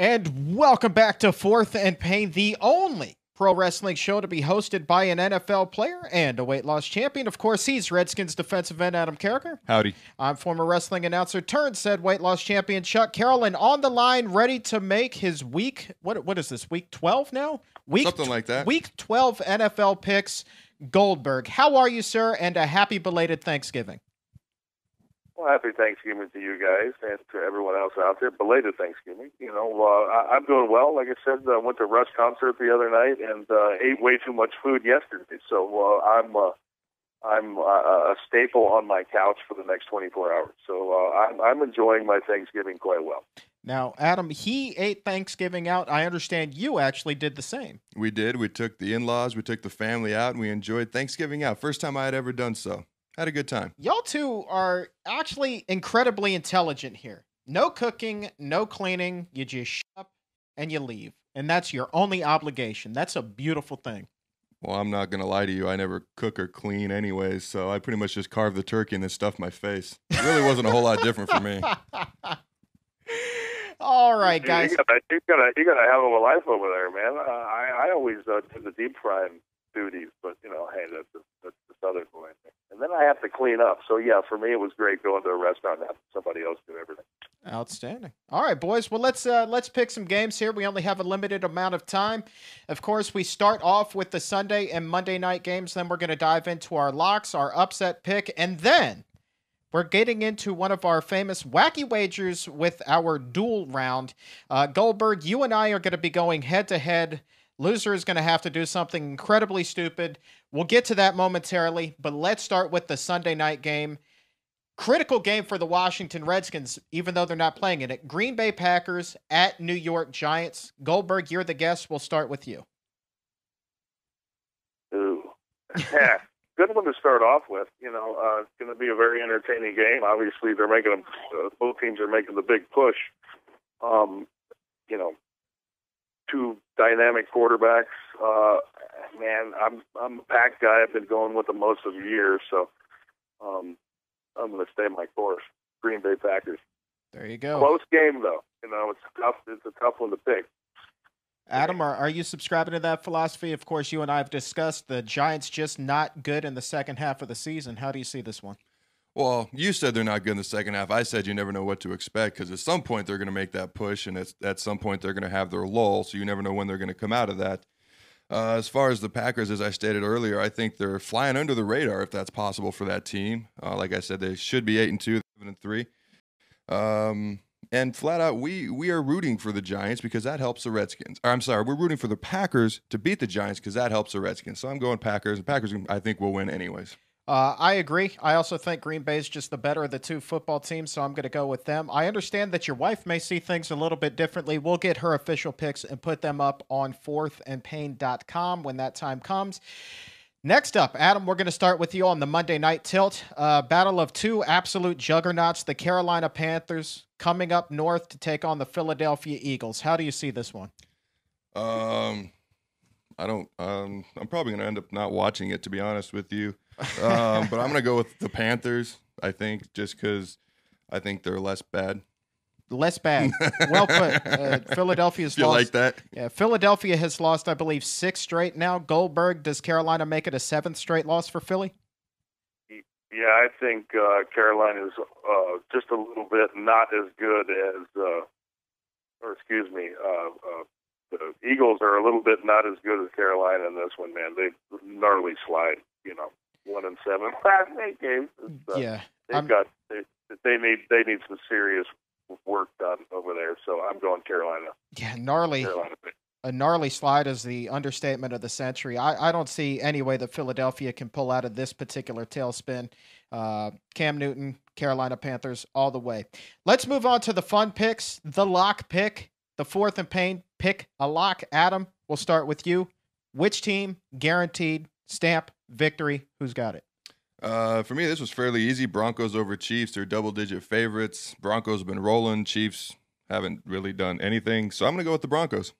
And welcome back to Fourth and Pain, the only pro wrestling show to be hosted by an NFL player and a weight loss champion. Of course, he's Redskins defensive end Adam Carriker. Howdy. I'm former wrestling announcer turned said weight loss champion Chuck Carroll, and on the line, ready to make his week, what is this, week 12 now? Something like that. Week 12 NFL picks, Goldberg. How are you, sir? And a happy belated Thanksgiving. Well, happy Thanksgiving to you guys and to everyone else out there. Belated Thanksgiving. I'm doing well. Like I said, I went to Rush concert the other night and ate way too much food yesterday. So I'm a staple on my couch for the next 24 hours. So I'm enjoying my Thanksgiving quite well. Now, Adam, he ate Thanksgiving out. I understand you actually did the same. We did. We took the in-laws, we took the family out, and we enjoyed Thanksgiving out. First time I had ever done so. Had a good time. Y'all two are actually incredibly intelligent here. No cooking, no cleaning. You just shut up and you leave. And that's your only obligation. That's a beautiful thing. Well, I'm not going to lie to you. I never cook or clean anyways, so I pretty much just carved the turkey and then stuffed my face. It really wasn't a whole lot different for me. All right, guys. You got a hell of a life over there, man. I always did the deep frying duties, but, hey, that's the southern boy. And then I have to clean up. So, yeah, for me, it was great going to a restaurant and having somebody else do everything. Outstanding. All right, boys. Well, let's pick some games here. We only have a limited amount of time. Of course, we start off with the Sunday and Monday night games. Then we're going to dive into our locks, our upset pick, and then we're getting into one of our famous wacky wagers with our duel round. Goldberg, you and I are going to be going head-to-head. Loser is going to have to do something incredibly stupid. We'll get to that momentarily, but let's start with the Sunday night game. Critical game for the Washington Redskins, even though they're not playing in it. Green Bay Packers at New York Giants. Goldberg, you're the guest. We'll start with you. Ooh. Yeah. Good one to start off with. It's going to be a very entertaining game. Obviously, they're making both teams are making the big push. Two dynamic quarterbacks. Man, I'm a Pack guy. I've been going with them most of the year, so I'm going to stay my course. Green Bay Packers. There you go. Close game though. It's a tough one to pick. Adam, are you subscribing to that philosophy? Of course, you and I have discussed the Giants just not good in the second half of the season. How do you see this one? Well, you said they're not good in the second half. I said you never know what to expect because at some point they're going to make that push, and at some point they're going to have their lull, so you never know when they're going to come out of that. As far as the Packers, as I stated earlier, I think they're flying under the radar if that's possible for that team. Like I said, they should be 8-2, 7-3. And flat out, we are rooting for the Giants because that helps the Redskins. We're rooting for the Packers to beat the Giants because that helps the Redskins. So I'm going Packers. The Packers, I think, will win anyways. I agree. I also think Green Bay is just the better of the two football teams, so I'm going to go with them. I understand that your wife may see things a little bit differently. We'll get her official picks and put them up on fourthandpain.com when that time comes. Next up, Adam, we're going to start with you on the Monday Night Tilt. Battle of two absolute juggernauts, the Carolina Panthers coming up north to take on the Philadelphia Eagles. How do you see this one? I'm probably going to end up not watching it, to be honest with you. But I'm going to go with the Panthers, I think, just because I think they're less bad. Less bad. Well put. Philadelphia's you lost. Like that? Yeah, Philadelphia has lost, I believe, 6 straight now. Goldberg, does Carolina make it a 7th straight loss for Philly? Yeah, I think Carolina is just a little bit not as good as, the Eagles are a little bit not as good as Carolina in this one, man. They gnarly slide, 1-7, 8 games. Yeah, they need some serious work done over there. So I'm going Carolina. Yeah, gnarly. Carolina. A gnarly slide is the understatement of the century. I don't see any way that Philadelphia can pull out of this particular tailspin. Cam Newton, Carolina Panthers, all the way. Let's move on to the fun picks, the lock pick, the Fourth and Pain pick a lock. Adam, we'll start with you. Which team guaranteed stamp victory? Who's got it? For me, this was fairly easy. Broncos over Chiefs. They're double-digit favorites. Broncos have been rolling. Chiefs haven't really done anything. So I'm going to go with the Broncos.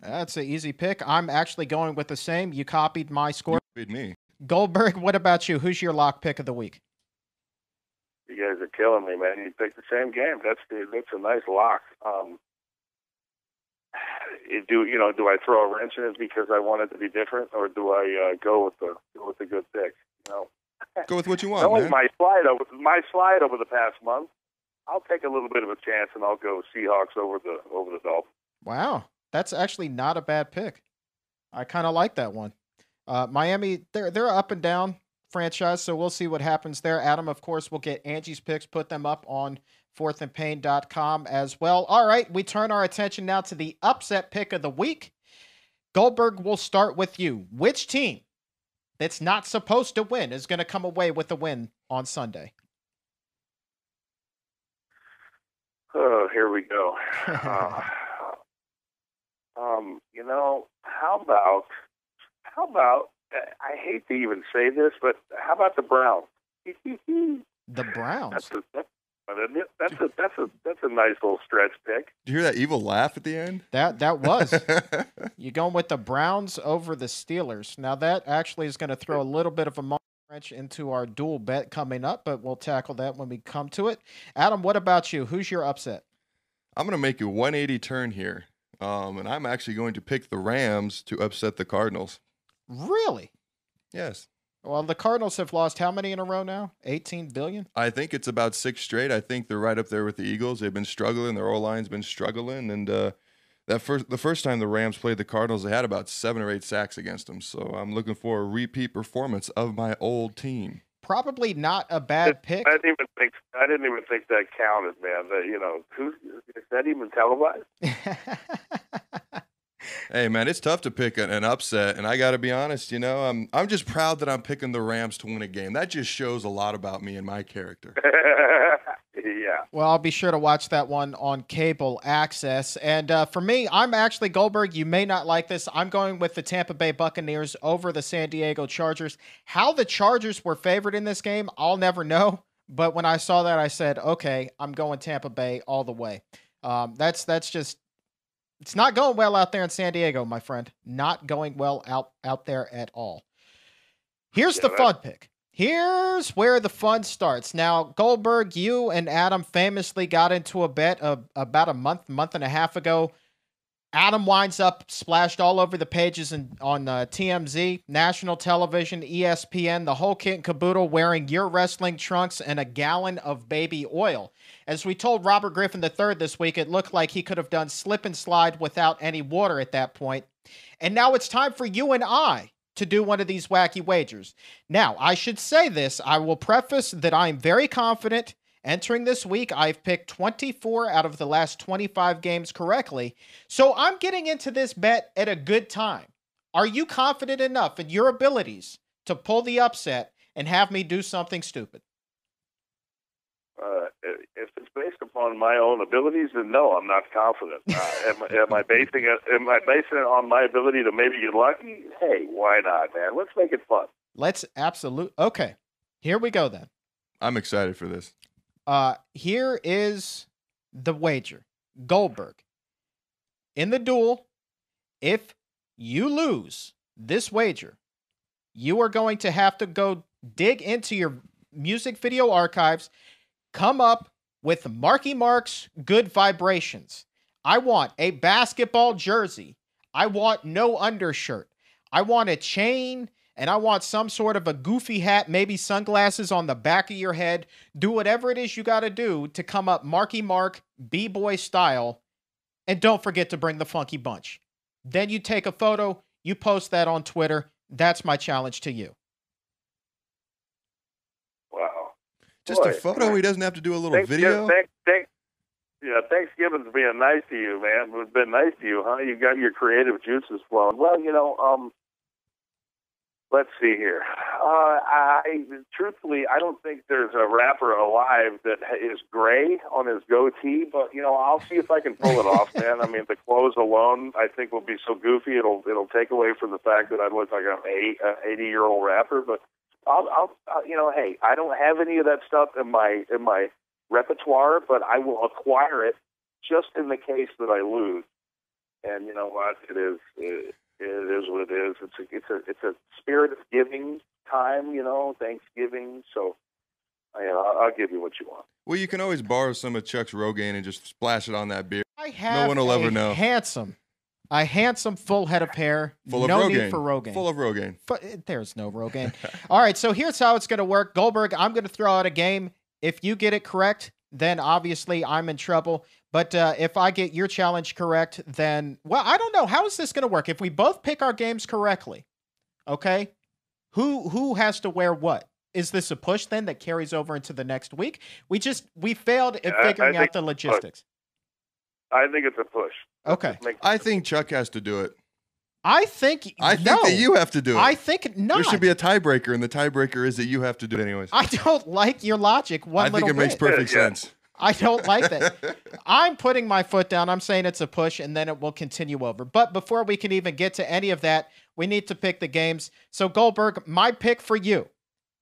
That's an easy pick. I'm actually going with the same. You copied my score. You copied me. Goldberg, what about you? Who's your lock pick of the week? You guys are killing me, man. You picked the same game. That's a nice lock. do I throw a wrench in it because I want it to be different, or do I go with the good pick? Go with what you want, Knowing man. my slide over the past month, I'll take a little bit of a chance and I'll go Seahawks over the Dolphins. Wow, that's actually not a bad pick. I kind of like that one. Miami, they're up and down franchise, so we'll see what happens there. Adam, of course, will get Angie's picks, put them up on fourthandpain.com as well. All right, we turn our attention now to the upset pick of the week. Goldberg, we'll start with you. Which team that's not supposed to win is going to come away with the win on Sunday? Oh, here we go. How about? I hate to even say this, but how about the Browns? The Browns. That's a nice little stretch pick. Did you hear that evil laugh at the end? That was. You going with the Browns over the Steelers. Now that actually is going to throw a little bit of a monkey wrench into our dual bet coming up, but we'll tackle that when we come to it. Adam, what about you? Who's your upset? I'm going to make a 180 turn here, and I'm actually going to pick the Rams to upset the Cardinals. Really? Yes. Well, the Cardinals have lost how many in a row now? 18 billion? I think it's about 6 straight. I think they're right up there with the Eagles. They've been struggling. Their O-line's been struggling. And the first time the Rams played the Cardinals, they had about 7 or 8 sacks against them. So I'm looking for a repeat performance of my old team. Probably not a bad pick. I didn't even think that counted, man. Is that even televised? Hey, man, it's tough to pick an upset, and I got to be honest, I'm just proud that I'm picking the Rams to win a game. That just shows a lot about me and my character. Yeah. Well, I'll be sure to watch that one on cable access. And for me, I'm actually, Goldberg, you may not like this. I'm going with the Tampa Bay Buccaneers over the San Diego Chargers. How the Chargers were favored in this game, I'll never know. But when I saw that, I said, okay, I'm going Tampa Bay all the way. That's just... It's not going well out there in San Diego, my friend. Not going well out there at all. Here's the fun pick. Here's where the fun starts. Now, Goldberg, you and Adam famously got into a bet about a month and a half ago. Adam winds up splashed all over the pages on TMZ, national television, ESPN, the whole kit and caboodle, wearing your wrestling trunks and a gallon of baby oil. As we told Robert Griffin III this week, it looked like he could have done slip and slide without any water at that point. And now it's time for you and I to do one of these wacky wagers. Now, I should say this. I will preface that I am very confident. Entering this week, I've picked 24 out of the last 25 games correctly, so I'm getting into this bet at a good time. Are you confident enough in your abilities to pull the upset and have me do something stupid? If it's based upon my own abilities, then no, I'm not confident. Am I basing it on my ability to maybe get lucky? Hey, why not, man? Let's make it fun. Okay, here we go then. I'm excited for this. Here is the wager. Goldberg, in the duel, if you lose this wager, you are going to have to go dig into your music video archives, come up with Marky Mark's Good Vibrations. I want a basketball jersey. I want no undershirt. I want a chain, and I want some sort of a goofy hat, maybe sunglasses on the back of your head. Do whatever it is you got to do to come up Marky Mark B-boy style. And don't forget to bring the funky bunch. Then you take a photo, you post that on Twitter. That's my challenge to you. Wow. Just a photo? He doesn't have to do a little video? Thanksgiving's being nice to you, man. It's been nice to you, huh? You got your creative juices flowing. Well, let's see here. Truthfully, I don't think there's a rapper alive that is gray on his goatee, but I'll see if I can pull it off, man. I mean, the clothes alone, I think, will be so goofy it'll take away from the fact that I look like an 80-year-old rapper. But I'll hey, I don't have any of that stuff in my repertoire, but I will acquire it just in the case that I lose. And you know what? It is what it is. It's a spirit of giving time, Thanksgiving. So, I'll give you what you want. Well, you can always borrow some of Chuck's Rogaine and just splash it on that beer. I have no one will ever know. Handsome A handsome, full head of hair. Full of no Rogaine. need for Rogaine. Full of Rogaine. There's no Rogaine. All right, so here's how it's going to work. Goldberg, I'm going to throw out a game. If you get it correct, then obviously I'm in trouble. But if I get your challenge correct, then, well, I don't know. How is this going to work? If we both pick our games correctly, okay, who has to wear what? Is this a push then that carries over into the next week? We failed at figuring out the logistics. I think it's a push. Okay. I think Chuck has to do it. I think that you have to do it. I think not. There should be a tiebreaker, and the tiebreaker is that you have to do it anyways. I don't like your logic one little bit. I think it makes perfect sense. I don't like that. I'm putting my foot down. I'm saying it's a push, and then it will continue over. But before we can even get to any of that, we need to pick the games. So, Goldberg, my pick for you,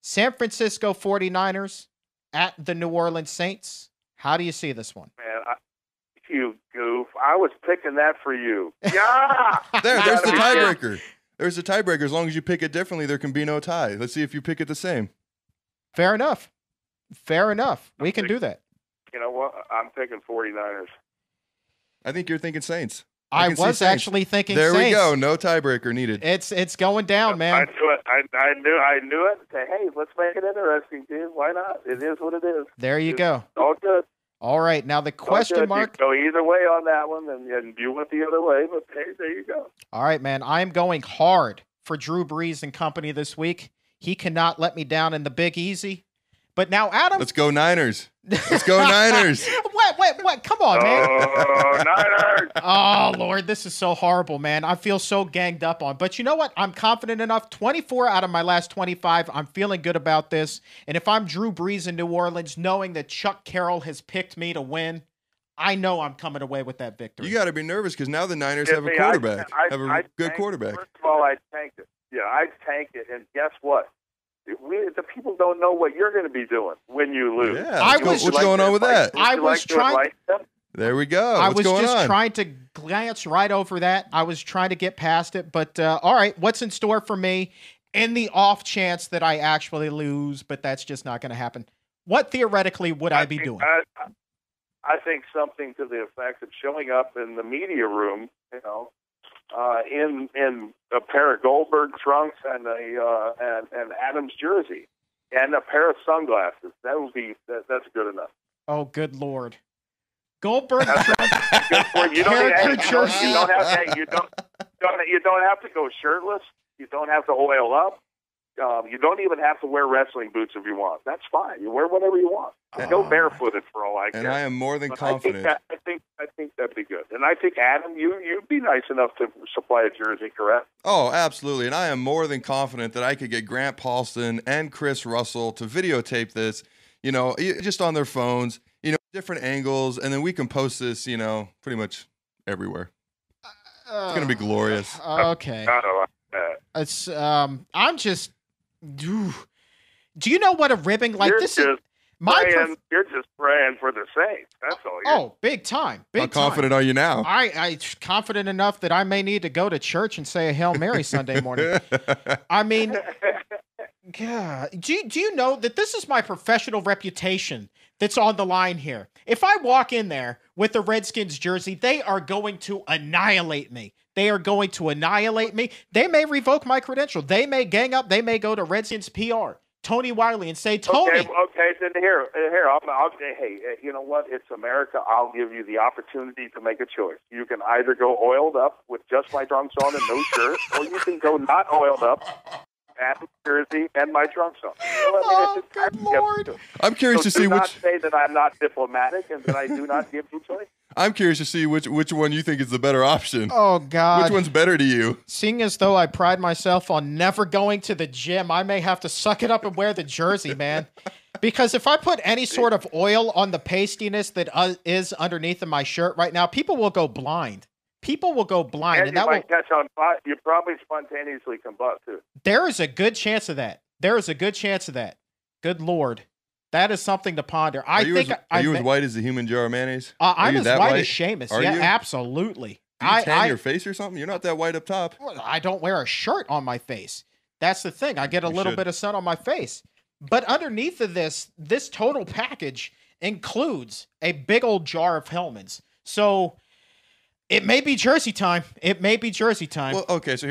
San Francisco 49ers at the New Orleans Saints. How do you see this one? Man, you goof. I was picking that for you. Yeah! There's the tiebreaker. There's a tiebreaker. As long as you pick it differently, there can be no tie. Let's see if you pick it the same. Fair enough. We can do that. You know what? I'm picking 49ers. I think you're thinking Saints. I was actually thinking Saints. There we go. No tiebreaker needed. It's going down, man. I knew it. I knew it. Say, hey, let's make it interesting, dude. Why not? It is what it is. There you go. All good. All right. Now the question mark. You go either way on that one, and you went the other way. But hey, there you go. All right, man. I am going hard for Drew Brees and company this week. He cannot let me down in the Big Easy. But now, Adam. Let's go Niners. Let's go Niners. What? Come on, man. Oh, Niners. Oh, Lord. This is so horrible, man. I feel so ganged up on. But you know what? I'm confident enough. 24 out of my last 25. I'm feeling good about this. And if I'm Drew Brees in New Orleans, knowing that Chuck Carroll has picked me to win, I know I'm coming away with that victory. You got to be nervous because now the Niners have a quarterback. Have a good quarterback. First of all, I tanked it. Yeah, I tanked it. And guess what? The people don't know what you're going to be doing when you lose. Yeah, what's going on with that? I was trying. There we go. I was just trying to glance right over that. I was trying to get past it. But all right, what's in store for me in the off chance that I actually lose? But that's just not going to happen. What theoretically would I be doing? I think something to the effect of showing up in the media room, in a pair of Goldberg trunks and an Adams jersey and a pair of sunglasses. That's good enough. Oh, good Lord. Goldberg trunks, you don't have to go shirtless. You don't have to oil up. You don't even have to wear wrestling boots if you want. That's fine. You wear whatever you want. Go barefooted for all I care. And I am more than confident. I think that'd be good. And I think, Adam, you'd be nice enough to supply a jersey, correct? Oh, absolutely. And I am more than confident that I could get Grant Paulson and Chris Russell to videotape this, just on their phones, different angles, and then we can post this, pretty much everywhere. It's going to be glorious. Okay. It's I'm just do you know what a ribbing like this is? You're just praying for the Saints. That's all. Oh, big time. How confident are you now? I confident enough that I may need to go to church and say a Hail Mary Sunday morning. I mean, God, do you know that this is my professional reputation that's on the line here? If I walk in there with the Redskins jersey, they are going to annihilate me. They are going to annihilate me. They may revoke my credential. They may gang up. They may go to Redskins PR, Tony Wiley, and say, Tony. Okay, then here. I'll say, hey, you know what? It's America. I'll give you the opportunity to make a choice. You can either go oiled up with just my trunks on and no shirt, or you can go not oiled up, and jersey and my trunks on. Good Lord. I'm curious to see not say that I'm not diplomatic and that I do not give you choice. I'm curious to see which one you think is the better option. Oh, God. Which one's better to you? Seeing as though I pride myself on never going to the gym, I may have to suck it up and wear the jersey, man. Because if I put any sort of oil on the pastiness that is underneath of my shirt right now, people will go blind. People will go blind. And that might catch on fire. You probably spontaneously combust, too. There is a good chance of that. Good Lord. That is something to ponder. Are you as white as the human jar of mayonnaise? I'm as white as Seamus. Yeah, absolutely. Do you tan your face or something? You're not that white up top. I don't wear a shirt on my face. That's the thing. I get a little bit of sun on my face. But underneath of this total package includes a big old jar of Hellmann's. So It may be jersey time. It may be jersey time. Well, okay, so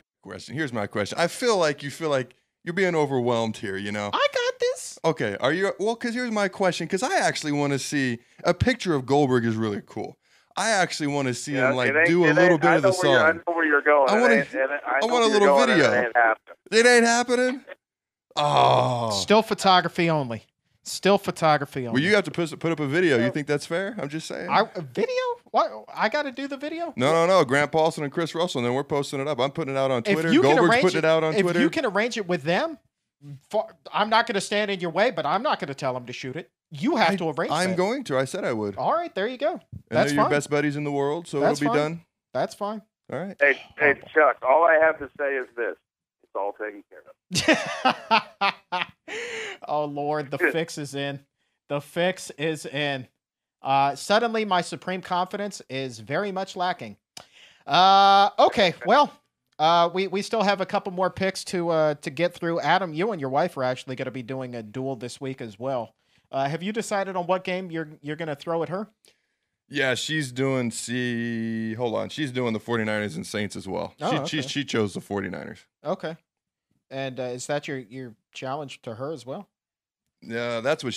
here's my question. I feel like you're being overwhelmed here, you know? I got this. Okay, are you? Well, because here's my question, because I actually want to see a picture of Goldberg is really cool. I actually want to see him do a little bit of the song. I know where you're going. I want a little video. It ain't happening. Oh, still photography only. Still photography only. Well, you have to put up a video. You think that's fair? I'm just saying. A video? What? I got to do the video? No. Grant Paulson and Chris Russell, and then we're posting it up. I'm putting it out on Twitter. Goldberg's putting it out on Twitter. If you can arrange it with them, I'm not going to stand in your way, but I'm not going to tell them to shoot it. You have to arrange it. I'm going to. I said I would. All right, there you go. And That's they're your best buddies in the world, so it'll be done. That's fine. All right. Hey, Chuck, all I have to say is this. It's all taken care of. Oh, Lord, the fix is in. The fix is in. Suddenly, my supreme confidence is very much lacking. Okay, well, we still have a couple more picks to get through. Adam, you and your wife are actually going to be doing a duel this week as well. Have you decided on what game you're going to throw at her? Yeah, she's doing hold on. She's doing the 49ers and Saints as well. She chose the 49ers. Okay. And is that your challenge to her as well? Yeah, that's what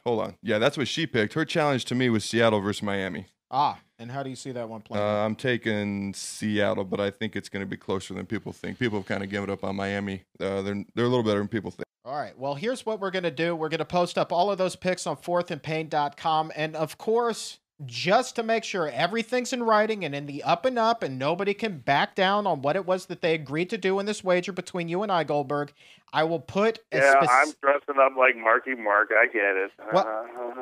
hold on. Yeah, that's what she picked. Her challenge to me was Seattle versus Miami. And how do you see that one playing? I'm taking Seattle, but I think it's going to be closer than people think. People have kind of given up on Miami. They're a little better than people think. All right. Well, here's what we're going to do. We're going to post up all of those picks on fourthandpain.com. And, of course, just to make sure everything's in writing and in the up and up and nobody can back down on what it was that they agreed to do in this wager between you and I, Goldberg, I will put I'm dressing up like Marky Mark. I get it.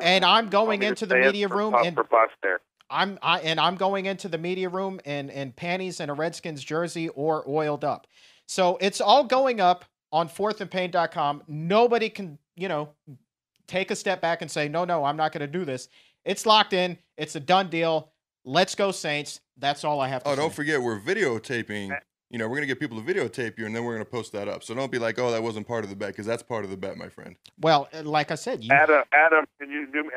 And I'm going into the media room and I'm going into the media room in panties and a Redskins jersey or oiled up. So it's all going up on fourthandpain.com. Nobody can, take a step back and say, no, I'm not going to do this. It's locked in. It's a done deal. Let's go Saints. That's all I have to say. Oh, don't forget, we're videotaping. We're going to get people to videotape you, and then we're going to post that up. So don't be like, oh, that wasn't part of the bet, because that's part of the bet, my friend. Well, like I said, Adam, can you do me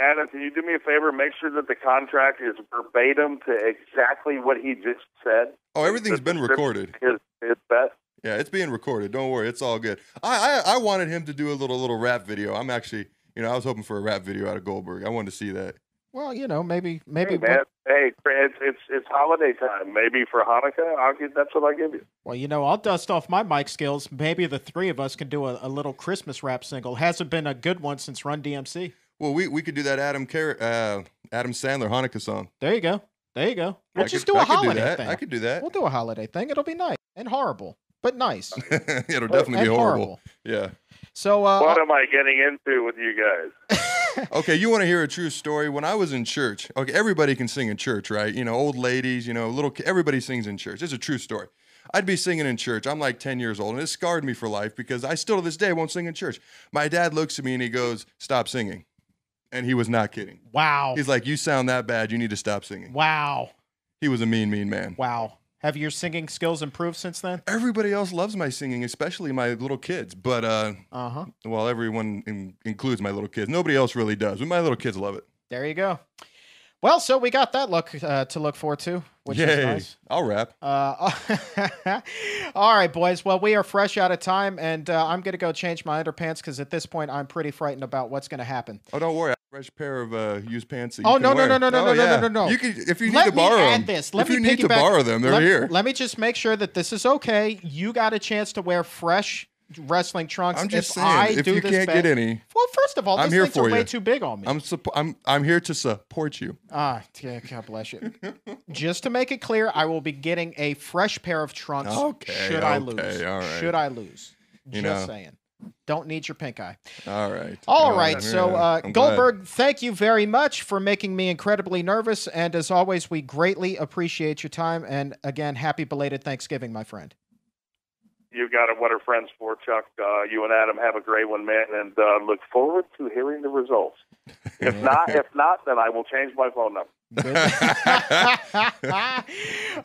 a favor? Make sure that the contract is verbatim to exactly what he just said. Oh, everything's been recorded. His bet. Yeah, it's being recorded. Don't worry, it's all good. I wanted him to do a little rap video. I'm actually, I was hoping for a rap video out of Goldberg. I wanted to see that. Well, maybe. Hey, man. Hey, it's holiday time. Maybe for Hanukkah, that's what I give you. Well, I'll dust off my mic skills. Maybe the three of us can do a little Christmas rap single. Hasn't been a good one since Run DMC. Well, we could do that Adam Sandler Hanukkah song. There you go. We'll just do a holiday thing. I could do that. We'll do a holiday thing. It'll be nice and horrible, but nice. It'll definitely be horrible. Yeah. So what am I getting into with you guys? Okay, you want to hear a true story? When I was in church, okay, everybody can sing in church, right? Old ladies, everybody sings in church. It's a true story. I'd be singing in church. I'm like 10 years old, and it scarred me for life because I still to this day won't sing in church. My dad looks at me and he goes, "Stop singing." And he was not kidding. Wow. He's like, "You sound that bad. You need to stop singing." Wow. He was a mean man. Wow. Have your singing skills improved since then? Everybody else loves my singing, especially my little kids. But, well, everyone includes my little kids. Nobody else really does, but my little kids love it. There you go. Well, so we got that to look forward to, which is nice. I'll rap. All right, boys. Well, we are fresh out of time, and I'm going to go change my underpants because at this point, I'm pretty frightened about what's going to happen. Oh, don't worry. I have a fresh pair of used pants that you can wear. No. You can, if you need to borrow them. If you need to borrow them, they're here. Let me just make sure that this is okay. You got a chance to wear fresh wrestling trunks. I'm just saying, if you can't get any. Well, first of all, these things are way too big on me. I'm here to support you. Yeah, God bless you. Just to make it clear, I will be getting a fresh pair of trunks. Should I lose? All right. Should I lose? Just saying. Don't need your pink eye. All right. All right. So, Goldberg, thank you very much for making me incredibly nervous. And as always, we greatly appreciate your time. And again, happy belated Thanksgiving, my friend. You got it. What are friends for, Chuck? You and Adam have a great one, man, and look forward to hearing the results. If not, then I will change my phone number.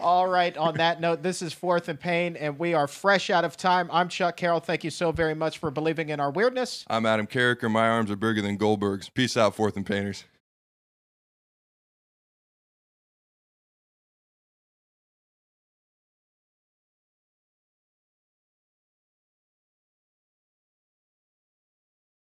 All right. On that note, this is Fourth and Pain, and we are fresh out of time. I'm Chuck Carroll. Thank you so very much for believing in our weirdness. I'm Adam Carriker. My arms are bigger than Goldberg's. Peace out, Fourth and Painers.